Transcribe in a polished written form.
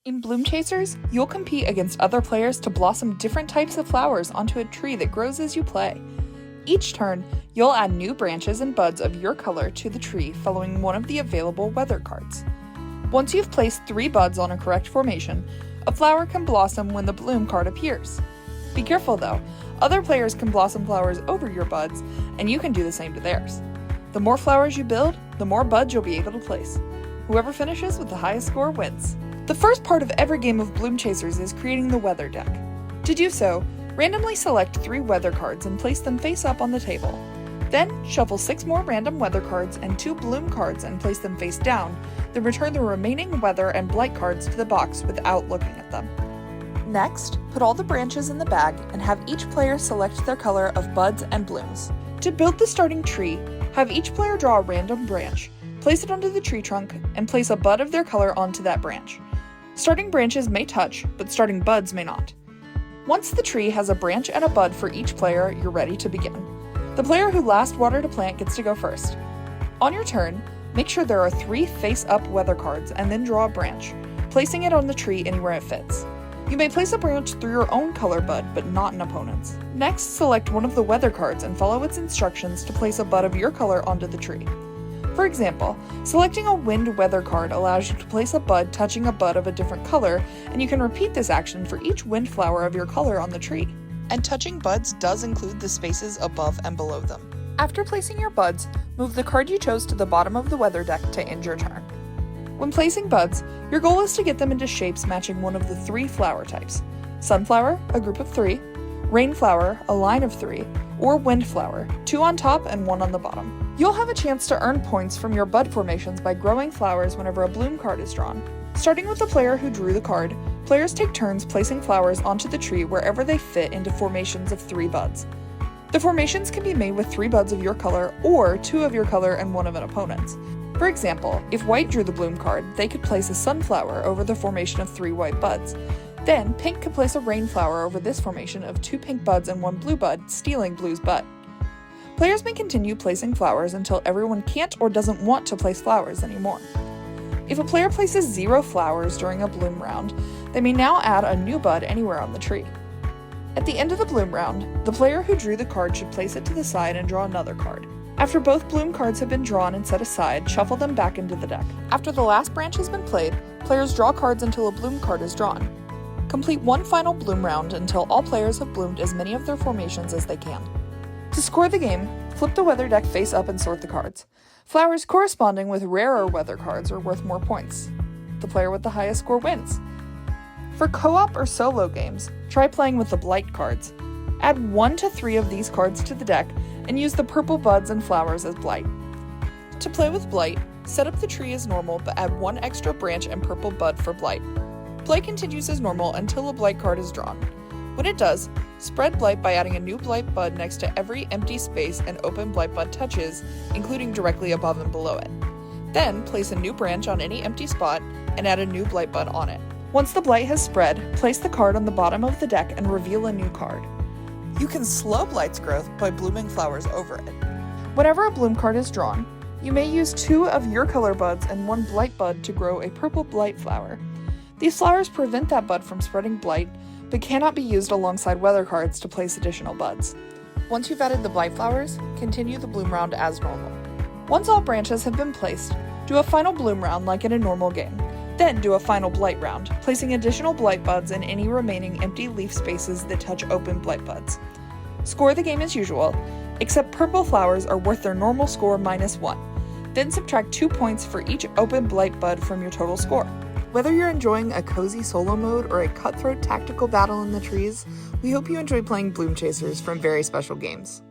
In Bloomchasers, you'll compete against other players to blossom different types of flowers onto a tree that grows as you play. Each turn, you'll add new branches and buds of your color to the tree following one of the available weather cards. Once you've placed 3 buds on a correct formation, a flower can blossom when the bloom card appears. Be careful though, other players can blossom flowers over your buds, and you can do the same to theirs. The more flowers you build, the more buds you'll be able to place. Whoever finishes with the highest score wins. The first part of every game of Bloomchasers is creating the weather deck. To do so, randomly select 3 weather cards and place them face up on the table. Then, shuffle 6 more random weather cards and 2 bloom cards and place them face down, then return the remaining weather and blight cards to the box without looking at them. Next, put all the branches in the bag and have each player select their color of buds and blooms. To build the starting tree, have each player draw a random branch, place it onto the tree trunk, and place a bud of their color onto that branch. Starting branches may touch, but starting buds may not. Once the tree has a branch and a bud for each player, you're ready to begin. The player who last watered a plant gets to go first. On your turn, make sure there are 3 face-up weather cards and then draw a branch, placing it on the tree anywhere it fits. You may place a branch through your own color bud, but not an opponent's. Next, select one of the weather cards and follow its instructions to place a bud of your color onto the tree. For example, selecting a wind weather card allows you to place a bud touching a bud of a different color, and you can repeat this action for each wind flower of your color on the tree. And touching buds does include the spaces above and below them. After placing your buds, move the card you chose to the bottom of the weather deck to end your turn. When placing buds, your goal is to get them into shapes matching one of the 3 flower types: sunflower, a group of 3, rainflower, a line of 3, or windflower, 2 on top and 1 on the bottom. You'll have a chance to earn points from your bud formations by growing flowers whenever a bloom card is drawn. Starting with the player who drew the card, players take turns placing flowers onto the tree wherever they fit into formations of 3 buds. The formations can be made with 3 buds of your color or 2 of your color and 1 of an opponent's. For example, if white drew the bloom card, they could place a sunflower over the formation of 3 white buds. Then, pink could place a rainflower over this formation of 2 pink buds and 1 blue bud, stealing blue's bud. Players may continue placing flowers until everyone can't or doesn't want to place flowers anymore. If a player places 0 flowers during a bloom round, they may now add a new bud anywhere on the tree. At the end of the bloom round, the player who drew the card should place it to the side and draw another card. After both bloom cards have been drawn and set aside, shuffle them back into the deck. After the last branch has been played, players draw cards until a bloom card is drawn. Complete one final bloom round until all players have bloomed as many of their formations as they can. To score the game, flip the weather deck face up and sort the cards. Flowers corresponding with rarer weather cards are worth more points. The player with the highest score wins. For co-op or solo games, try playing with the Blight cards. Add 1 to 3 of these cards to the deck and use the purple buds and flowers as Blight. To play with Blight, set up the tree as normal but add 1 extra branch and purple bud for Blight. Blight continues as normal until a Blight card is drawn. When it does, spread Blight by adding a new Blight bud next to every empty space an open Blight bud touches, including directly above and below it. Then, place a new branch on any empty spot and add a new Blight bud on it. Once the Blight has spread, place the card on the bottom of the deck and reveal a new card. You can slow Blight's growth by blooming flowers over it. Whenever a bloom card is drawn, you may use 2 of your color buds and 1 Blight bud to grow a purple Blight flower. These flowers prevent that bud from spreading Blight, but cannot be used alongside weather cards to place additional buds. Once you've added the Blight flowers, continue the bloom round as normal. Once all branches have been placed, do a final bloom round like in a normal game. Then do a final Blight round, placing additional Blight buds in any remaining empty leaf spaces that touch open Blight buds. Score the game as usual, except purple flowers are worth their normal score -1. Then subtract 2 points for each open Blight bud from your total score. Whether you're enjoying a cozy solo mode or a cutthroat tactical battle in the trees, we hope you enjoy playing Bloomchasers from Very Special Games.